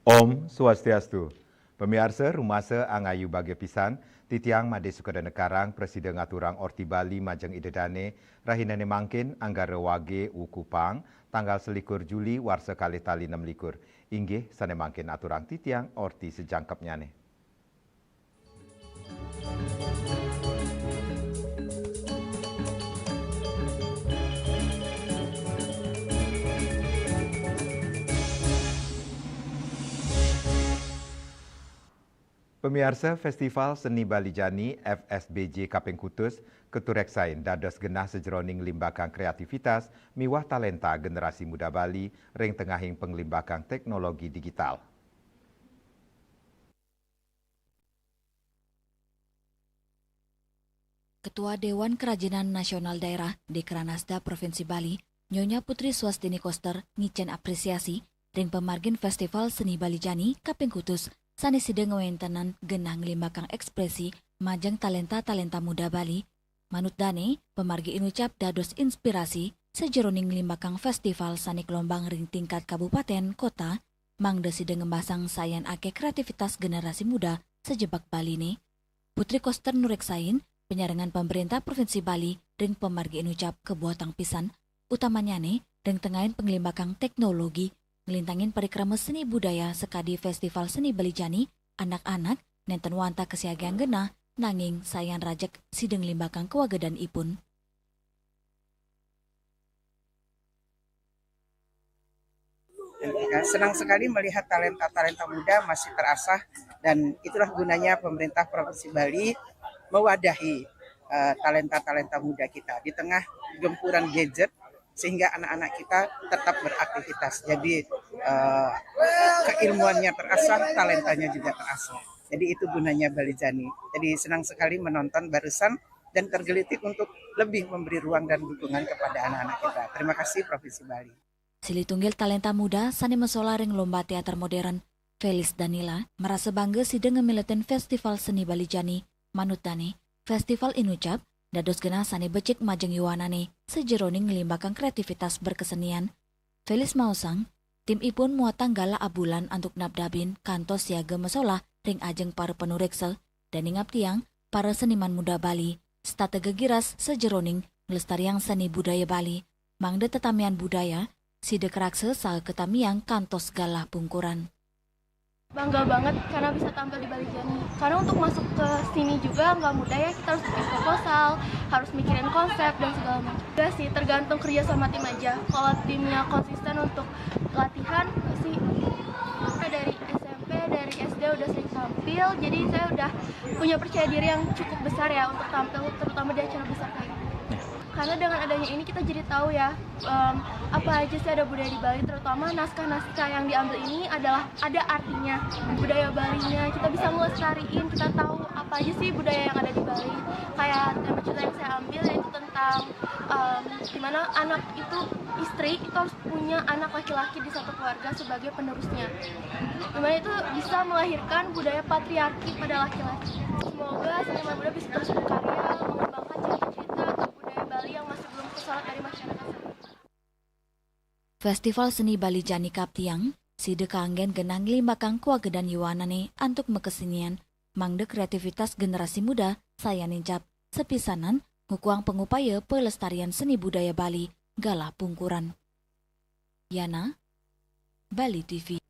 Om Swastiastu. Pemirsa rumasa angayu bagi pisan, titiang Made Sukadana Karang Presiden Ngaturang Orti Bali Majeng Idedane, rahinane mangkin anggara wage ukupang, tanggal 21 Juli warsa kali tali 6 likur. Inggih sane mangkin aturang titiang Orti sejangkapnya ne. Pemirsa Festival Seni Bali Jani FSBJ Kaping Kutus ketureksain dados genah sejeroning limbakang kreativitas miwah talenta generasi muda Bali ring tengahing penglimbakang teknologi digital. Ketua Dewan Kerajinan Nasional Daerah Dekranasda Provinsi Bali, Nyonya Putri Swastini Koster ngicen apresiasi ring pemargin Festival Seni Bali Jani Kaping Kutus sani sideng ngewentenan genah ngelimbakang ekspresi majeng talenta-talenta muda Bali. Manut dane, pemargi inucap dados inspirasi sejeroning ngelimbakang festival sani gelombang ring tingkat kabupaten, kota, mangda sideng ngembasang sayan ake kreativitas generasi muda sejebak Bali ne. Putri Koster nureksain, penyarengan pemerintah Provinsi Bali ring pemargi inucap kebuatan pisan, utamanya ne ring tengahin penglimbakang teknologi, ngelintangin parikrama seni budaya sekadi Festival Seni Bali Jani, anak-anak, nenten wanta kesiagaan genah, nanging sayan rajek sideng limbakang kewagedan ipun. Senang sekali melihat talenta-talenta muda masih terasah dan itulah gunanya pemerintah Provinsi Bali mewadahi talenta-talenta muda kita di tengah gempuran gadget sehingga anak-anak kita tetap beraktivitas. Jadi keilmuannya terasah, talentanya juga terasah. Jadi itu gunanya Bali Jani. Jadi senang sekali menonton barusan dan tergelitik untuk lebih memberi ruang dan dukungan kepada anak-anak kita. Terima kasih Provinsi Bali. Sili tunggil talenta muda sani mesola ring lomba teater modern, Felis Danila merasa bangga sideng ngemileten Festival Seni Bali Jani. Manut dane, festival inucap dados genah sani becik majeng yuwanane sejeroning ngelimbakang kreativitas berkesenian. Felis mausang, tim ipun muatang gala abulan untuk nabdabin kantos siaga mesola ring ajeng para penureksa dan ingap tiang para seniman muda Bali strategi giras sejeroning ngelestariang seni budaya Bali. Mangde tetamian budaya side kerakse sal ketamiang kantos galah pungkuran. Bangga banget karena bisa tampil di Bali Jani. Karena untuk masuk ke sini juga nggak mudah ya, kita harus bikin proposal, harus mikirin konsep dan segala macam. Udah sih, tergantung kerja sama tim aja. Kalau timnya konsisten untuk latihan, sih dari SMP, dari SD udah sering tampil, jadi saya udah punya percaya diri yang cukup besar ya untuk tampil, terutama di acara besar kayak ini. Karena dengan adanya ini kita jadi tahu ya apa aja sih ada budaya di Bali, terutama naskah-naskah yang diambil ini adalah ada artinya budaya Balinya. Kita bisa ngelestariin, kita tahu apa aja sih budaya yang ada di Bali. Kayak tema cerita yang saya ambil yaitu tentang dimana anak itu istri itu harus punya anak laki-laki di satu keluarga sebagai penerusnya. Dimana itu bisa melahirkan budaya patriarki pada laki-laki. Semoga seniman muda bisa terus berkarya mengembangkan cerita-cerita budaya Bali yang masih belum tersorot dari masyarakat. Festival Seni Bali Jani Kaptiang, side kaanggen genang limbakang kuagedan yuwanane antuk mekesenian, mangde kreativitas generasi muda saya nincap sepisanan ngukuang pengupaya pelestarian seni budaya Bali galah pungkuran. Yana, Bali TV.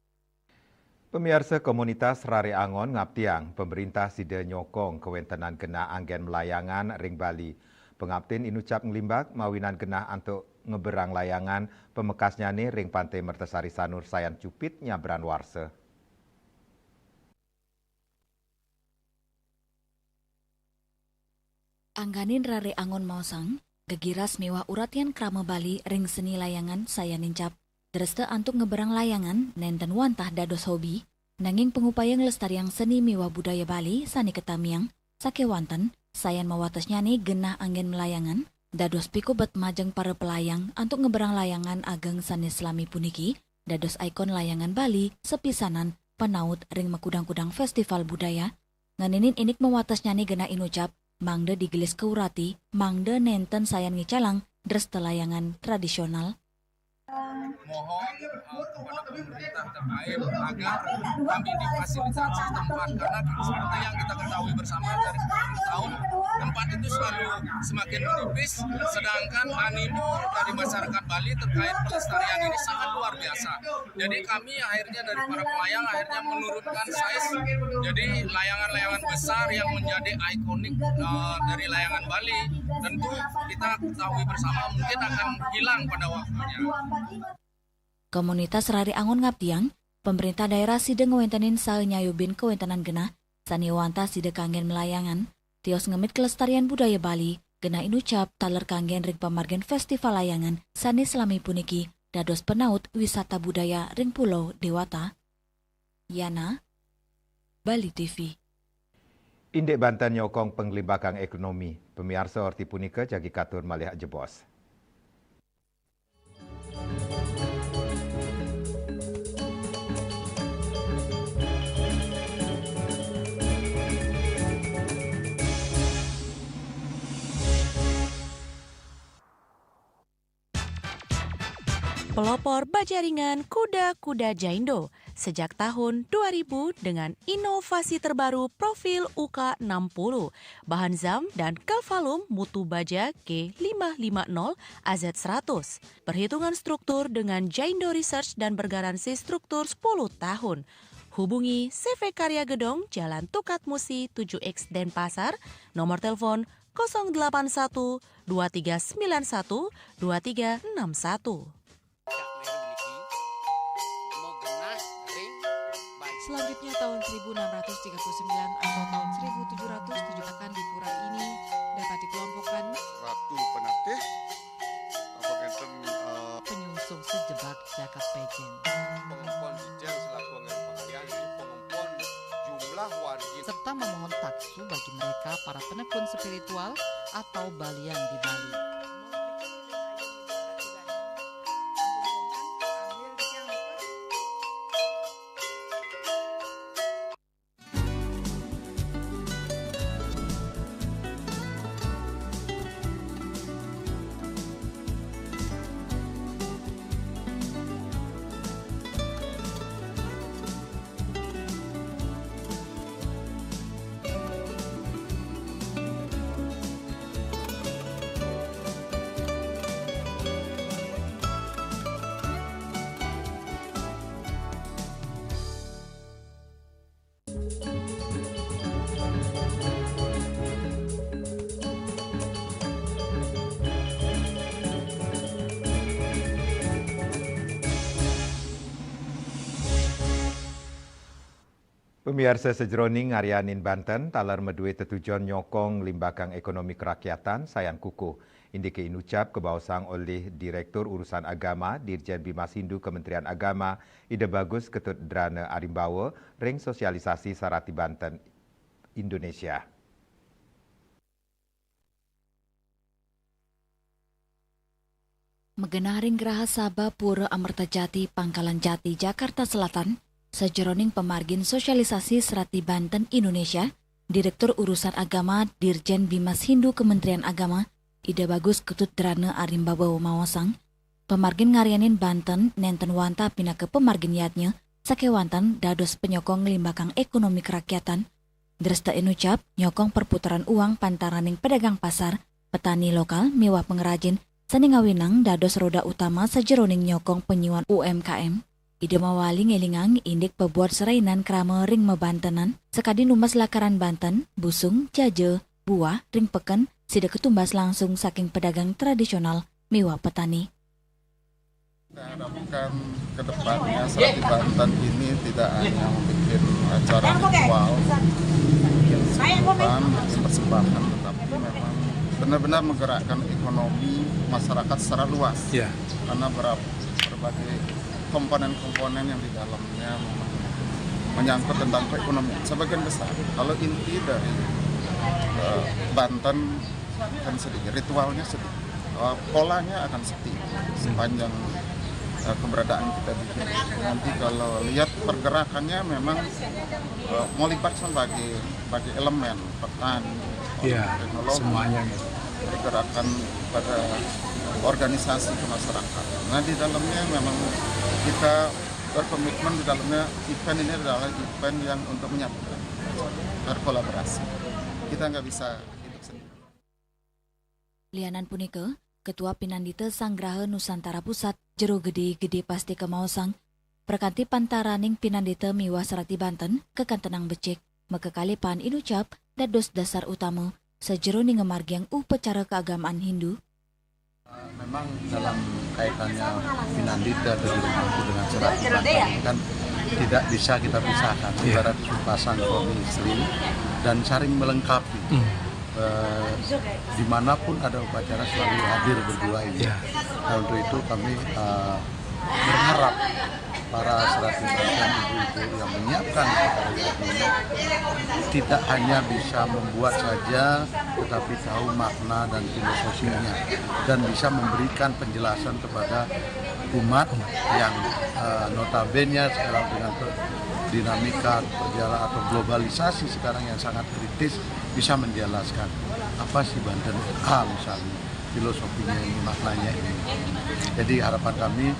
Pemirsa komunitas Rare Angon ngaptiang pemerintah sida nyokong kewentenan genah anggen melayangan ring Bali. Pengaptin inucap ngelimbak mawinan genah antuk ngeberang layangan pemekasnya nih ring Pantai Mertasari Sanur Sayan Cupit nyabran warse. Langganin rare angon mausang, gegiras mewah uratian krama Bali ring seni layangan saya nincap. Dreste antuk ngeberang layangan nenten wantah dados hobi, nanging pengupaya ngelestariang seni mewah budaya Bali sani ketamiang, sake wanten, sayan mawates nyani genah angin melayangan, dados pikubet majeng para pelayang antuk ngeberang layangan ageng sani selami puniki, dados ikon layangan Bali sepisanan penaut ring mekudang-kudang festival budaya. Nganinin inik mawates nyani genah inucap, mangde digelis keurati, mangde nenten sayan ngicalang dres telayangan tradisional. Mohon kepada pemerintah terkait agar kami difasilitasi tempat, karena seperti yang kita ketahui bersama dari tahun tempat itu selalu semakin menipis, sedangkan animo dari masyarakat Bali terkait pelestarian ini sangat luar biasa. Jadi kami akhirnya dari para pelayang akhirnya menurunkan size, jadi layangan-layangan besar yang menjadi ikonik dari layangan Bali, tentu kita ketahui bersama mungkin akan hilang pada waktunya. Komunitas Rari Angon ngaptiang, pemerintah daerah side ngewentanin saenyayubin kewentanan genah, sani wanta side kanggen melayangan, tios ngemit kelestarian budaya Bali, genah inucap taler kanggen ring pamargen festival layangan, sani selami puniki, dados penaut wisata budaya ring pulau Dewata. Yana, Bali TV. Indek Banten nyokong penglibakan ekonomi, pemirsa orti punika jagi katur malih jebos. Pelopor bajaringan kuda-kuda Jaindo sejak tahun 2000 dengan inovasi terbaru profil UK60, bahan zam dan kalvalum mutu baja G550 AZ100. Perhitungan struktur dengan Jaindo Research dan bergaransi struktur 10 tahun. Hubungi CV Karya Gedong, Jalan Tukat Musi 7X Denpasar, nomor telepon 081 2391 2361. Selanjutnya tahun 1639 atau tahun 1707 akan di pura ini dapat dikelompokkan Ratu Penatih atau enten penyungsung sejebak jagat pejen. pengumpul Dijen selaku anggaran pengalian pengumpul jumlah warga Serta memohon taksu bagi mereka para penekun spiritual atau balian di Bali. Pemirsa sejroning Arianin Banten, talar medue tetujuan nyokong limbakan ekonomi kerakyatan sayan kukuh. Indike inucap kebausang oleh Direktur Urusan Agama Dirjen Bimas Hindu Kementerian Agama Ide Bagus Ketut Drana Arimbawa ring sosialisasi Sarati Banten Indonesia. Megenaring Geraha Sabah Pura Amerta Jati Pangkalan Jati Jakarta Selatan, sejeroning pemargin sosialisasi Serati Banten Indonesia, Direktur Urusan Agama Dirjen Bimas Hindu Kementerian Agama Ide Bagus Ketut Drana Arimbawa Mawasang, pemargin ngarianin Banten nenten wanta pina ke pemargin yatnya, sake wantan dados penyokong limbakan ekonomi kerakyatan. Dresta enucap nyokong perputaran uang pantaraning pedagang pasar, petani lokal, mewah pengrajin, sani ngawinang dados roda utama sejeroning nyokong penyuan UMKM. Ide mawali ngelingang indik pebuat serainan krama ring mebantenan, sekadi numas lakaran Banten, busung, jaje, buah, ring peken, sida ketumbas langsung saking pedagang tradisional, mewah petani. Kita harapkan ke depannya Serati Banten ini tidak hanya membuat acara ritual, persembahan, tetapi memang benar-benar menggerakkan ekonomi masyarakat secara luas. Karena berbagai komponen-komponen yang di dalamnya menyangkut tentang perekonomian sebagian besar. Kalau inti dari Banten kan sedikit, ritualnya sedikit, polanya akan seperti itu sepanjang keberadaan kita di sini. Nanti kalau lihat pergerakannya memang melibatkan bagi elemen petani, teknologi, semuanya pergerakan pada organisasi kemasyarakatan. Nah di dalamnya memang kita berkomitmen di dalamnya event ini adalah event yang untuk menyatukan, berkolaborasi. Kita nggak bisa hidup sendiri. Lianan punike, Ketua Pinandite Sanggraha Nusantara Pusat Jero Gede pasti kemaosang perkanti pantaraning Pinandite miwah Serati Banten kekantenang becek mekekalipan inucap dados dasar utama sejeroning ngemargiang upacara keagamaan Hindu. Memang dalam kaitannya Pinandite atau Jero dengan Serati Banten kan tidak bisa kita pisahkan, ibarat sepasang suami istri dan saling melengkapi. Dimanapun ada upacara selalu hadir berdua ini. Nah, untuk itu kami berharap para Serati Banten ibu-ibu yang menyiapkan upacara ini tidak hanya bisa membuat saja, tetapi tahu makna dan filosofinya dan bisa memberikan penjelasan kepada umat yang notabene sekarang dengan dinamika perjalanan atau globalisasi sekarang yang sangat kritis bisa menjelaskan apa sih Banten misalnya filosofinya ini, maknanya ini. Jadi harapan kami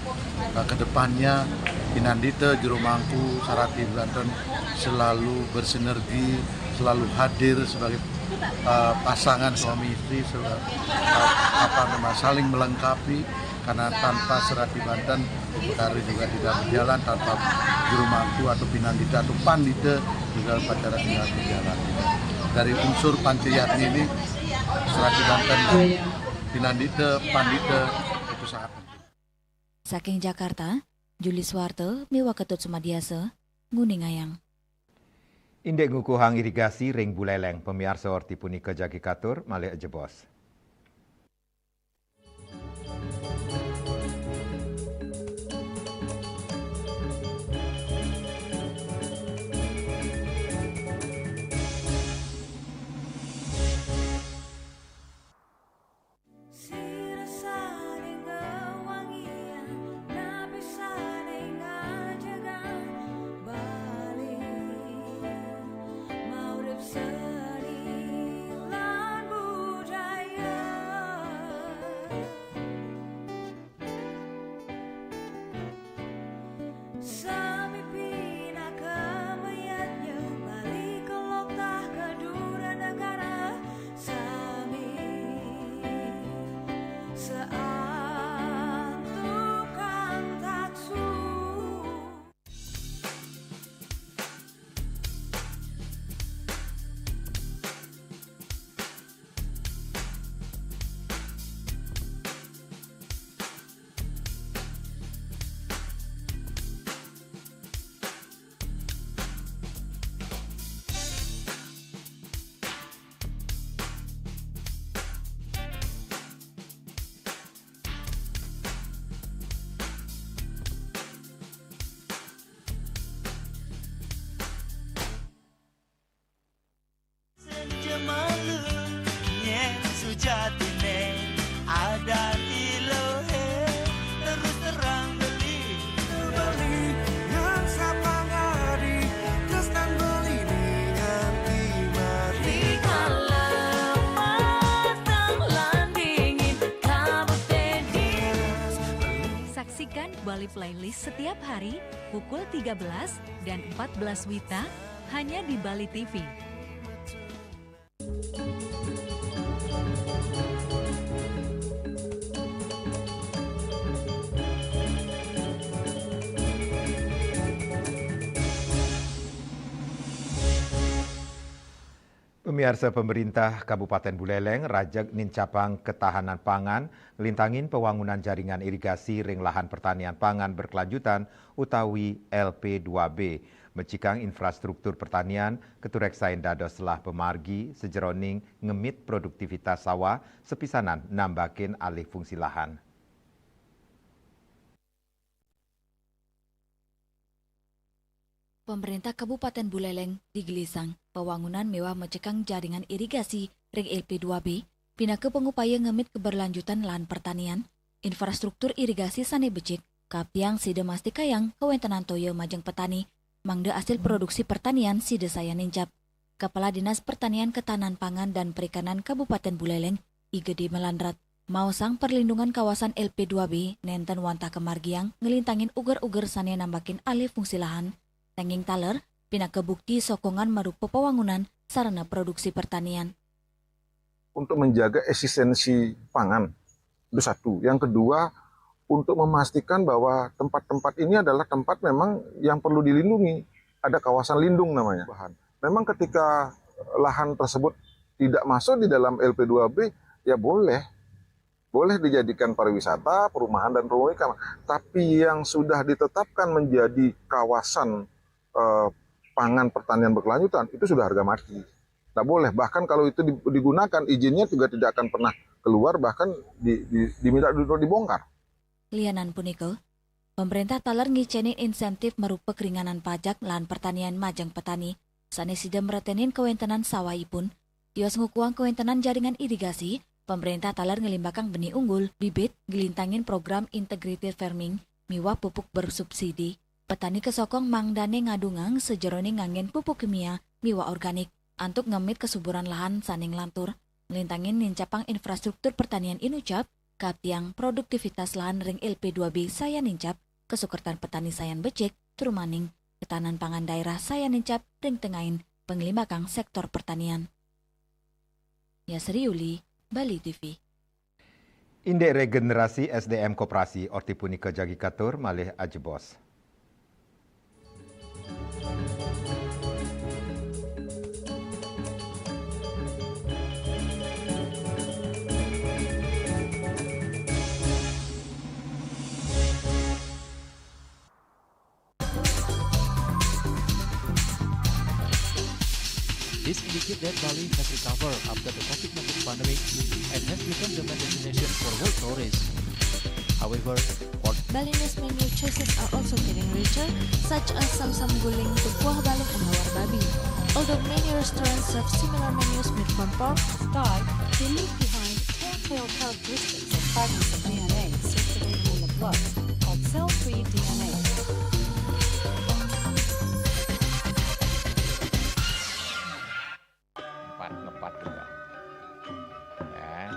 ke depannya Pinandite, Jero Mangku, Serati Banten selalu bersinergi, selalu hadir sebagai pasangan suami istri, saling melengkapi. Karena tanpa Serati Banten, upacara juga tidak berjalan, tanpa Jero Mangku atau Pinandite atau Pandite juga upacara tidak berjalan. Dari unsur Pancayatni ini, Serati Banten, Pinandite, Pandite itu sangat penting. Saking Jakarta, Juli Swarte, Miwa Ketut Sumadiasa, Nguningayang. Indek ngukuhang irigasi ring Buleleng, pemiarsa orti punika jagi katur, malih jebos. Bali Playlist setiap hari pukul 13 dan 14 WITA hanya di Bali TV. Pemirsa, pemerintah Kabupaten Buleleng rajak nincapang ketahanan pangan, lintangin pewangunan jaringan irigasi ring lahan pertanian pangan berkelanjutan utawi LP2B. Mecikang infrastruktur pertanian, keturek sain dados selah pemargi, sejeroning ngemit produktivitas sawah, sepisanan nambakin alih fungsi lahan. Pemerintah Kabupaten Buleleng digelisang pembangunan mewah mecekang jaringan irigasi ring LP2B, pina ke pengupaya ngemit keberlanjutan lahan pertanian, infrastruktur irigasi sane becik, kapiang side masti kayang kewentenan toyo majeng petani, mangde hasil produksi pertanian side saya nincap. Kepala Dinas Pertanian Ketahanan Pangan dan Perikanan Kabupaten Buleleng, Igede Melandrat, mausang perlindungan kawasan LP2B, nenten wantah kemargiang, ngelintangin uger-uger sane nambakin alih fungsi lahan, tenging taler, pina kebukti sokongan marupa pewangunan sarana produksi pertanian. Untuk menjaga eksistensi pangan, itu satu. Yang kedua, untuk memastikan bahwa tempat-tempat ini adalah tempat memang yang perlu dilindungi. Ada kawasan lindung namanya. Memang ketika lahan tersebut tidak masuk di dalam LP2B, ya boleh dijadikan pariwisata, perumahan, dan pemukiman. Tapi yang sudah ditetapkan menjadi kawasan pangan pertanian berkelanjutan, itu sudah harga mati. Tidak boleh, bahkan kalau itu digunakan, izinnya juga tidak akan pernah keluar, bahkan diminta dulu dibongkar. Lianan puniko, pemerintah talar ngicenin insentif merupa keringanan pajak lahan pertanian majang petani, sane sida meretenin kewentenan sawaipun, tios ngukuang kewentenan jaringan irigasi, pemerintah talar ngelimbakang benih unggul, bibit, gelintangin program integrated farming, miwah pupuk bersubsidi, petani kesokong mangdane ngadungang sejeroning ngangen pupuk kimia, miwah organik, antuk ngemit kesuburan lahan saning lantur, ngelintangin nincapang infrastruktur pertanian inucap, katiang produktivitas lahan ring LP2B saya nincap, kesukertan petani sayan becek, turumaning, ketahanan pangan daerah saya nincap, ring tengahin, penglimbakang sektor pertanian. Yasri Yuli, Bali TV. Indek regenerasi SDM Koperasi Ortipunika Jagikatur malih ajebos. This indicates that Bali has recovered after the COVID-19 pandemic and has become the main destination for world tourists. However, Balinese menu choices are also getting richer, such as Samsam Guling, Tukuah Balin, and Hawar Babi. Although many restaurants serve similar menus made from pork, Thai, they leave behind telltale characteristics of fragments of DNA circulating in the blood, called cell-free DNA. Ngepat juga ya,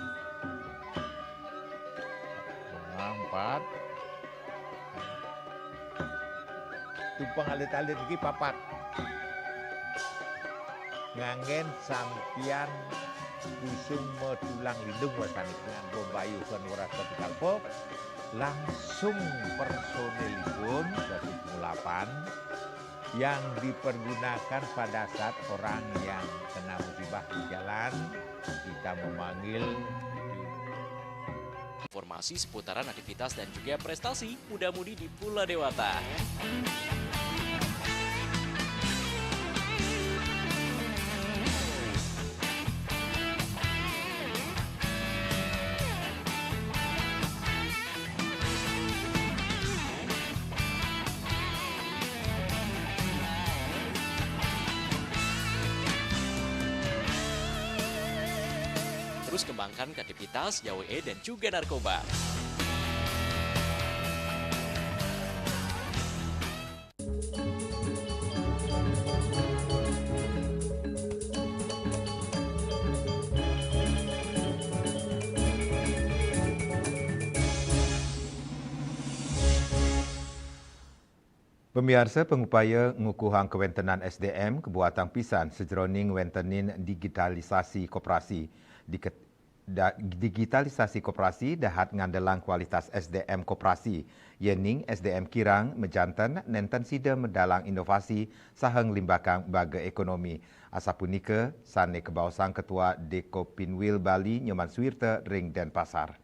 empat tumpang alit-alit lagi papat ngangen sampian busung metulang lindung wasani dengan bombayu kan waras ketikal pop langsung personelipun 108 yang dipergunakan pada saat orang yang kena musibah di jalan, kita memanggil. Informasi seputaran aktivitas dan juga prestasi muda-mudi di Pulau Dewata. Terus kembangkan kreativitas, JWE, dan juga narkoba. Pemirsa pengupaya ngukuhang kewentenan SDM kebuatan pisan sejeroning wentenin digitalisasi koperasi. Digitalisasi koperasi dahat ngandelang kualitas SDM koperasi. Yening SDM kirang mejantan nenten sida mendalang inovasi sahang limbakang baga ekonomi. Asapunika sane kebausang Ketua Dekopinwil Bali Nyoman Suwirta ring Denpasar.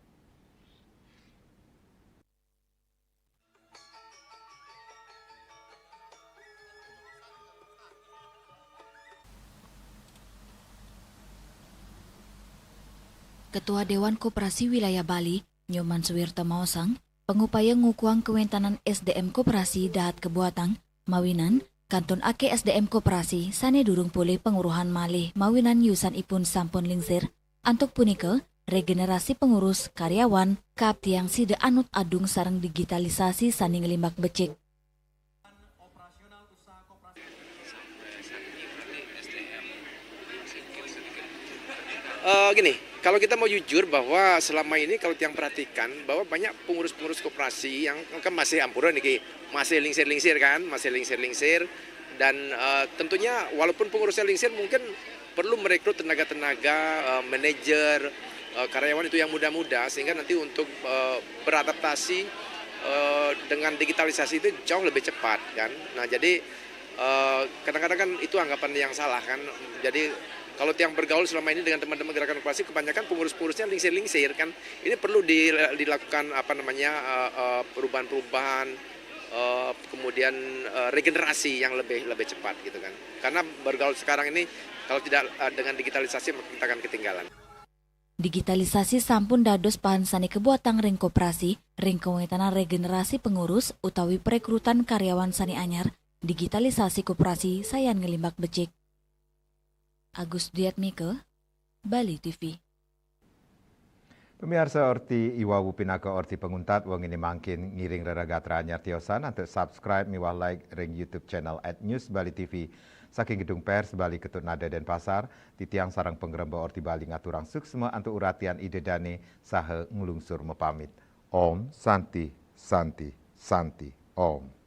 Ketua Dewan Koperasi Wilayah Bali, Nyoman Suwirta Maosang, pengupaya ngukuang kewentanan SDM Koperasi dahat kebuatan, mawinan, kanton ake SDM Koperasi, sane durung pulih penguruhan malih, mawinan yusan ipun sampun lingsir, antuk punika, regenerasi pengurus, karyawan, kap tiang sida anut adung sareng digitalisasi sani ngelimbak becik. Gini, kalau kita mau jujur bahwa selama ini kalau yang perhatikan bahwa banyak pengurus-pengurus koperasi yang kan masih ampuran nih, masih lingsir-lingsir kan, masih lingsir-lingsir dan tentunya walaupun pengurusnya lingsir mungkin perlu merekrut tenaga-tenaga, manajer, karyawan itu yang muda-muda sehingga nanti untuk beradaptasi dengan digitalisasi itu jauh lebih cepat kan. Nah jadi kadang-kadang kan itu anggapan yang salah kan. Jadi kalau yang bergaul selama ini dengan teman-teman gerakan koperasi kebanyakan pengurus-pengurusnya lingsir-lingsir kan. Ini perlu dilakukan perubahan-perubahan, kemudian regenerasi yang lebih cepat gitu kan. Karena bergaul sekarang ini kalau tidak dengan digitalisasi kita akan ketinggalan. Digitalisasi sampun dados bahan sani kebuatan ring koperasi, ring kewetanan regenerasi pengurus utawi perekrutan karyawan sani anyar, digitalisasi koperasi sayan ngelimbak becik. Agus Diatmike, Bali TV. Pemirsa orti iwawu pinaka orti penguntat wong ini mangkin ngiring reragatra anyar tiosan untuk subscribe miwah like ring YouTube channel @News Bali TV. Saking gedung pers Bali Ketut Nada Denpasar, titiang sarang penggeremba orti Bali ngaturang suksma antuk uratian ide dane saha ngelungsur mepamit. Om Santi Santi Santi Om.